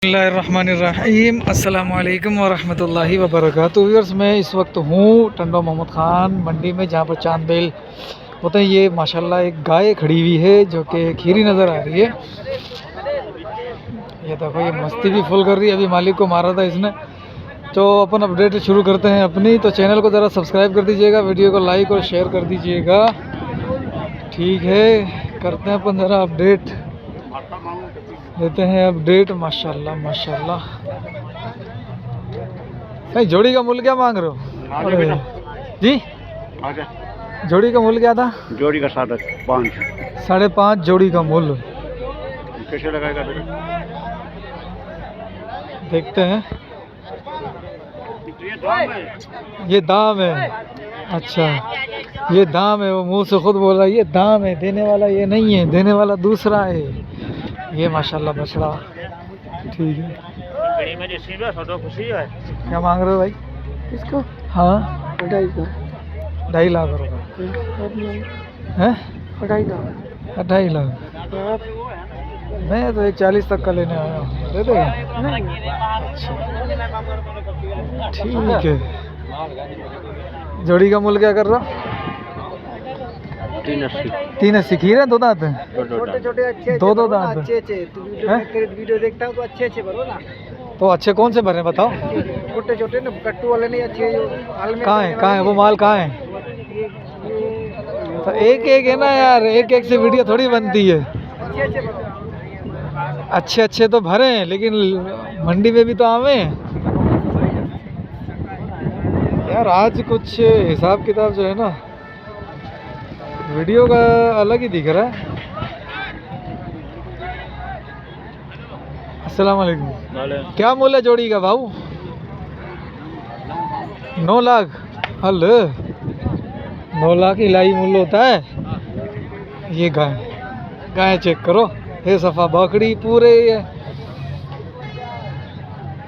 बिस्मिल्लाहिर्रहमानिर्रहीम अस्सलाम वालेकुम वरहमतुल्लाहि वबरकातुहू। व्यूअर्स, मैं इस वक्त हूँ टंडो मोहम्मद ख़ान मंडी में, जहाँ पर चांद बेल होते हैं। ये माशाल्लाह एक गाय खड़ी हुई है जो कि खीरी नज़र आ रही है। ये देखो, ये मस्ती भी फुल कर रही है। अभी मालिक को मारा था इसने। तो अपन अपडेट शुरू करते हैं अपनी। तो चैनल को ज़रा सब्सक्राइब कर दीजिएगा, वीडियो को लाइक और शेयर कर दीजिएगा। ठीक है, करते हैं अपन ज़रा अपडेट, देते हैं अपडेट। माशाल्लाह माशाल्लाह। भाई जोड़ी का मूल्य क्या मांग रहे हो जी? जोड़ी का मूल्य क्या था? जोड़ी का 5.5। 5.5 जोड़ी का मूल्य। कैसे लगाएगा? देखते हैं। ये दाम है। अच्छा, ये दाम है। वो मुंह से खुद बोल रहा है ये दाम है, देने वाला ये नहीं है, देने वाला दूसरा है। ये माशाल्लाह बछड़ा ठीक है। क्या मांग रहे हो भाई इसको? हाँ, 2.5 लाख रुपये हैं? 2.5 लाख। मैं तो 1.40 तक का लेने आया हूँ, दे देगा? अच्छा ठीक है। जोड़ी का मूल्य क्या कर रहा? 380। खीर है, 2 दांत हैं? छोटे छोटे अच्छे 2 दांत अच्छे वीडियो देखता हूँ तो अच्छे भरो ना। तो अच्छे कौन से भरे बताओ? छोटे छोटे ना, कट्टू वाले नहीं, अच्छे जो कहाँ है वो माल? कहाँ है? तो एक एक है ना यार, एक एक से वीडियो थोड़ी बनती है। अच्छे भरो। अच्छे अच्छे तो भरे हैं, लेकिन मंडी में भी तो आवे यार। आज कुछ हिसाब किताब जो है ना, वीडियो का अलग ही दिख रहा है। अस्सलाम वालेकुम। क्या मूल्य है जोड़ी का भाऊ? 9 लाख। हल 9 लाख इलाही मूल्य होता है। ये गाय चेक करो, ये सफ़ा बकरी पूरे है।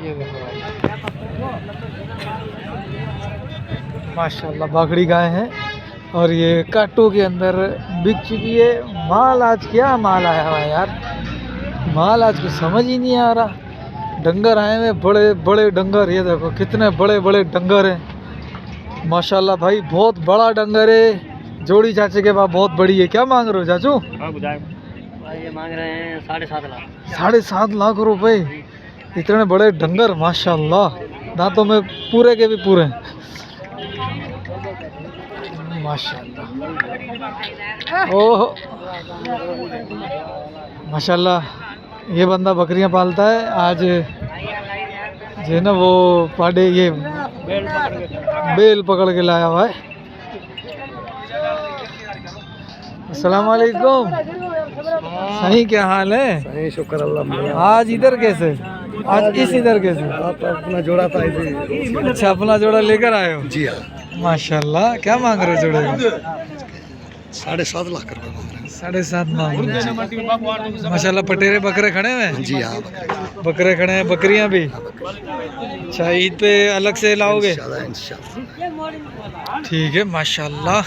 ये देखो भाई, माशाल्लाह बकरी गाय है। और ये काटू के अंदर बिक चुकी है। माल आज क्या माल आया हुआ है यार, माल आज कुछ समझ ही नहीं आ रहा। डंगर आए हुए बड़े बड़े डंगर, ये देखो कितने बड़े बड़े डंगर हैं माशाल्लाह भाई। बहुत बड़ा डंगर है। जोड़ी चाचे के पास बहुत बड़ी है। क्या मांग रहे हो चाचू? ये मांग रहे हैं 7.5 लाख। 7.5 लाख रुपए। इतने बड़े डंगर माशाल्लाह, दांतों में पूरे के भी पूरे माशाल्लाह। ओह माशाल्लाह। ये बंदा बकरियां पालता है। आज जो है ना वो पाडे, ये बेल पकड़ के लाया हुआ है। अस्सलाम वालेकुम। सही, क्या हाल है? सही, शुक्र अल्लाह। आज इधर कैसे? आज इधर कैसे? आप अपना जोड़ा था इसे। अच्छा, अपना जोड़ा लेकर आए हो? जी हाँ। माशाल्लाह। क्या मांग रहे हो जोड़े का? 7.5 लाख रुपए मांग रहे हैं। 7.5 मांग रहे हैं। माशाल्लाह पटेरे बकरे खड़े हुए हैं? जी हाँ, बकरे खड़े हैं, बकरियां भी। अच्छा, ईद पे अलग से लाओगे? इंशाल्लाह। ठीक है माशाल्लाह।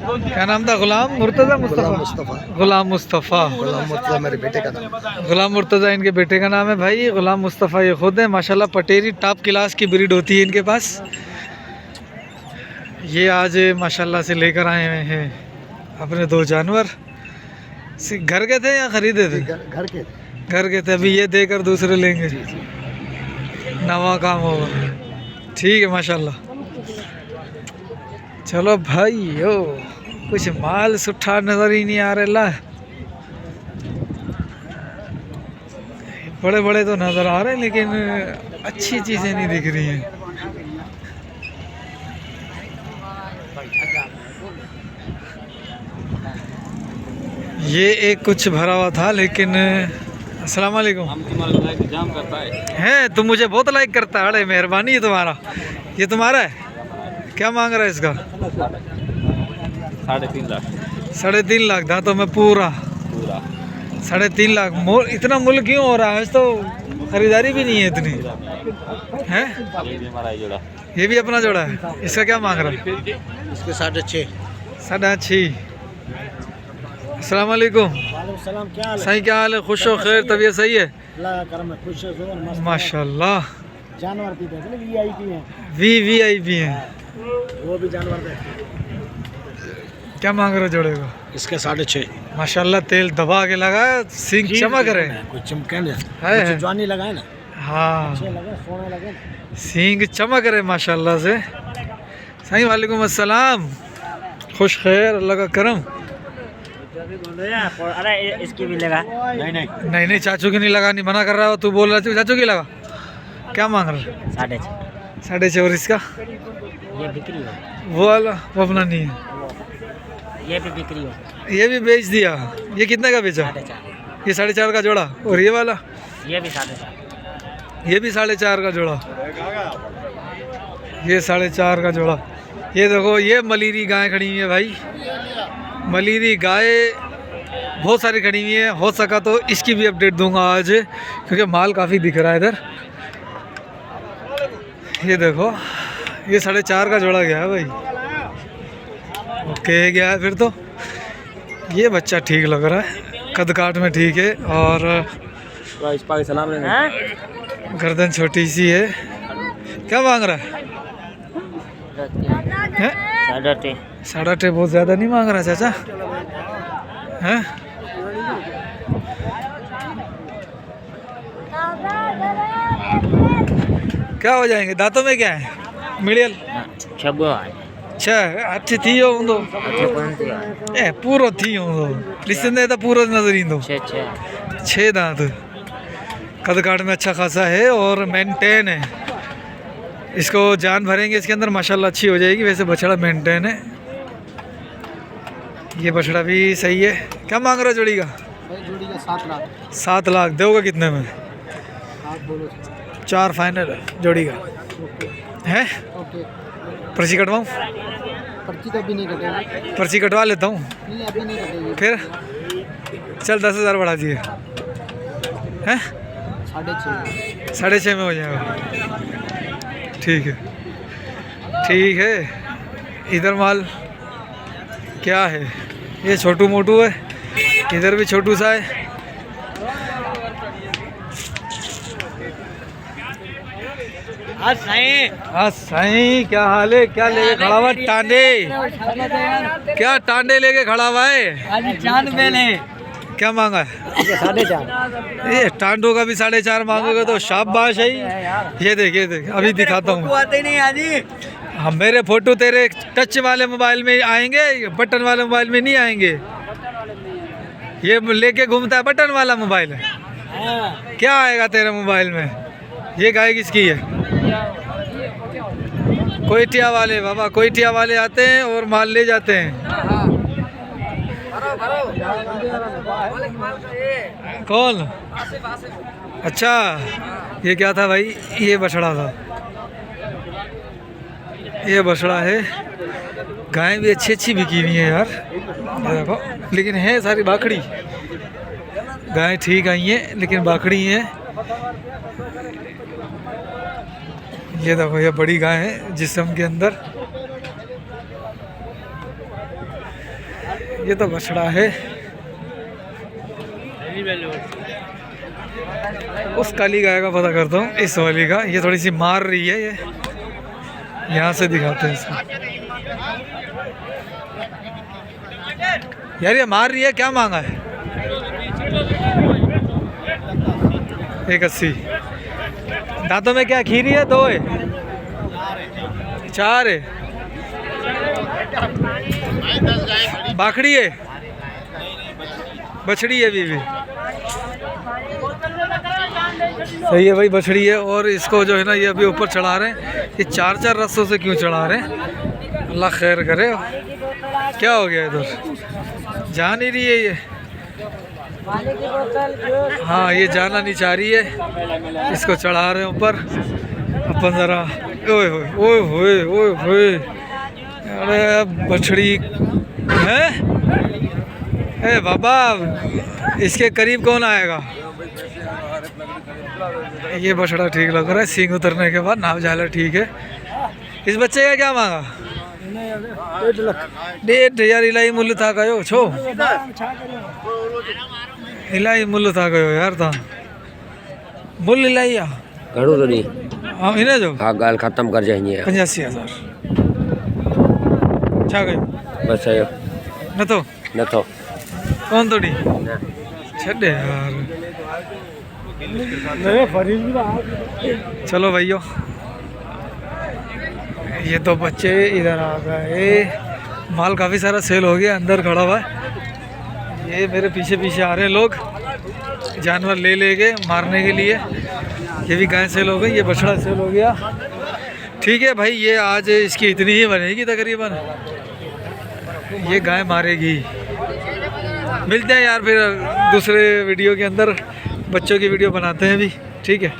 क्या नाम था? गुलाम मुर्तज़ा मुस्तफ़ा? गुलाम मुस्तफ़ा मेरे बेटे का नाम। गुलाम मुर्तज़ा इनके बेटे का नाम है भाई। गुलाम मुस्तफ़ा ये खुद है माशाल्लाह। पटेरी टॉप क्लास की ब्रीड होती है इनके पास। ये आज माशाल्लाह से लेकर आए हुए हैं अपने 2 जानवर। घर के थे या खरीदे थे? घर के थे। अभी ये देकर दूसरे लेंगे, नवा काम होगा। ठीक है माशाल्लाह। चलो भाई, यो कुछ माल सुठा नज़र ही नहीं आ रहा। बड़े बड़े तो नज़र आ रहे हैं, लेकिन अच्छी चीज़ें नहीं दिख रही हैं। ये एक कुछ भरा हुआ था, लेकिन अस्सलाम वालेकुम। जाम करता है तुम मुझे बहुत लाइक करता है। अरे मेहरबानी है तुम्हारा। ये तुम्हारा है? क्या मांग रहा है इसका? 3.5 लाख। 3.5 लाख दांतों में पूरा 3.5 लाख। इतना मूल्य क्यों हो रहा है? तो खरीदारी भी नहीं है इतनी है। ये भी अपना जोड़ा है। इसका क्या मांग रहा है? इसके 6.5। 6.5। अस्सलाम वालेकुम। क्या हाल है? सही, क्या हाल है? खुश हो? खैर, तबीयत सही है? अल्लाह का करम है, खुश हो मस्त माशाल्लाह। जानवर भी देख ले, वीआईपी हैं, वीआईपी हैं। वो भी जानवर देख। क्या मांग रहे हो जोड़े को? इसके 6.5। माशाल्लाह तेल दबा के लगा, सिंग चमक रहे हैं। कुछ चमके ना, है। कुछ जवानी लगाए ना, हाँ अच्छे लगे, सोने लगे। सिंग चमक रहे माशाल्लाह से। सही वालेकुम अस्सलाम, खुश खैर, अल्लाह का करम। अरे इसकी भी लगा। नहीं नहीं, नहीं चाचू की नहीं लगानी, मना कर रहा हो तू, बोल रहा है चाचू की लगा। क्या मांग रहा है? 6.5। 6.5। और इसका ये बिक्री हो, वो वाला वो अपना नहीं है, ये भी बिक्री हो। ये भी बेच दिया। ये कितने का बेचा? 4.5। ये 4.5 का जोड़ा। और ये वाला? ये भी 4.5। ये भी 4.5 का जोड़ा। ये 4.5 का जोड़ा। ये देखो, ये मलीरी गाय खड़ी हुई है भाई, मलीरी गाय बहुत सारी खड़ी हुई है। हो सका तो इसकी भी अपडेट दूंगा आज, क्योंकि माल काफ़ी दिख रहा है इधर। ये देखो, ये 4.5 का जोड़ा गया है भाई। ओके गया है फिर तो। ये बच्चा ठीक लग रहा है, कद काट में ठीक है, और सलाम गर्दन छोटी सी है। क्या मांग रहा है? 3.5 बहुत ज़्यादा नहीं मांग रहा चाचा? हैं? क्या हो जाएंगे? दांतों में क्या है? मिडियल 6 थी हूंदो। पूरो थी हूंदो, ॾिसंदे त पूरो नज़र ईंदो। 6 दांत, कद काट में अच्छा खासा है और मेंटेन है। इसको जान भरेंगे इसके अंदर, माशाल्लाह अच्छी हो जाएगी। वैसे बछड़ा मेंटेन है। ये बछड़ा भी सही है। क्या मांग रहा है जोड़ी का? जोड़ी का 7 लाख। 7 लाख दोगे कितने में? आप बोलो। 4 फाइनल जोड़ी का है। ओके, पर्ची कटवाऊँ? पर्ची तो अभी नहीं कटेगी। पर्ची कटवा लेता हूँ। नहीं, अभी नहीं कटेगी। फिर चल 10,000 बढ़ा दिए हैं। 6.5। 6.5 में हो जाएगा। ठीक है, ठीक है। इधर माल क्या है? ये छोटू मोटू है, इधर भी छोटू सा है। हाँ साईं, क्या हाल है? क्या लेके खड़ा हुआ? टांडे, क्या टांडे लेके खड़ा हुआ है? चांद पहले क्या मांगा है? 4.5। ये टांडों का भी 4.5 मांगोगे तो शाबाश है। ये देख अभी दिखाता हूँ। आते नहीं आजी। हम मेरे फोटो तेरे टच वाले मोबाइल में आएंगे, बटन वाले मोबाइल में नहीं आएंगे। ये लेके घूमता है बटन वाला मोबाइल है। क्या आएगा तेरे मोबाइल में? ये गाय किसकी है? कोयटिया वाले बाबा, कोयटिया वाले आते हैं और माल ले जाते हैं। कौन? अच्छा, ये क्या था भाई? ये बछड़ा था, ये बछड़ा है। गायें भी अच्छी अच्छी बिकी हुई है यार, ये देखो। लेकिन है सारी बाखड़ी। गायें ठीक आई हैं लेकिन बाखड़ी हैं। ये देखो, ये बड़ी गाय है जिस्म के अंदर। ये तो बछड़ा है। उस काली गाय का पता करता हूँ, इस वाली का। ये थोड़ी सी मार रही है। ये यहाँ से दिखाते हैं इसको। यार ये मार रही है। क्या मांगा है? 180। दांतों में क्या खीरी है? 2 है, 4 है। बाखड़ी है, बछड़ी है बीवी। सही है भाई, बछड़ी है। और इसको जो है ना, ये अभी ऊपर चढ़ा रहे हैं। ये 4 रस्सों से क्यों चढ़ा रहे हैं? अल्लाह खैर करे। क्या हो गया इधर? जा नहीं रही है ये। हाँ, ये जाना नहीं चाह रही है। इसको चढ़ा रहे हैं ऊपर। अपन ज़रा ओए होए ओए होए ओए होए। अरे बछड़ी है। ए बाबा, इसके करीब कौन आएगा? ये बछड़ा ठीक लग रहा है। सींग उतरने के बाद नाव झाला ठीक है। इस बच्चे का क्या मांगा? 1.5 इलाही मूल्य था कयो छो। इलाही मूल्य था कयो यार। था बोल ले लाइया घणो तो नहीं हाँ इन्हें जो हाँ गाल खत्म कर जाइए 85,000 छा गयो बस आयो न तो न तो कौन तोड़ी छड़े यार चलो भाइयों ये तो बच्चे इधर आ गए माल काफ़ी सारा सेल हो गया अंदर खड़ा हुआ है ये मेरे पीछे पीछे आ रहे हैं लोग जानवर ले लेके मारने के लिए ये भी गाय सेल हो गई ये बछड़ा सेल हो गया ठीक है भाई ये आज इसकी इतनी ही बनेगी तकरीबन ये गाय मारेगी मिलते हैं यार फिर दूसरे वीडियो के अंदर बच्चों की वीडियो बनाते हैं भी ठीक है।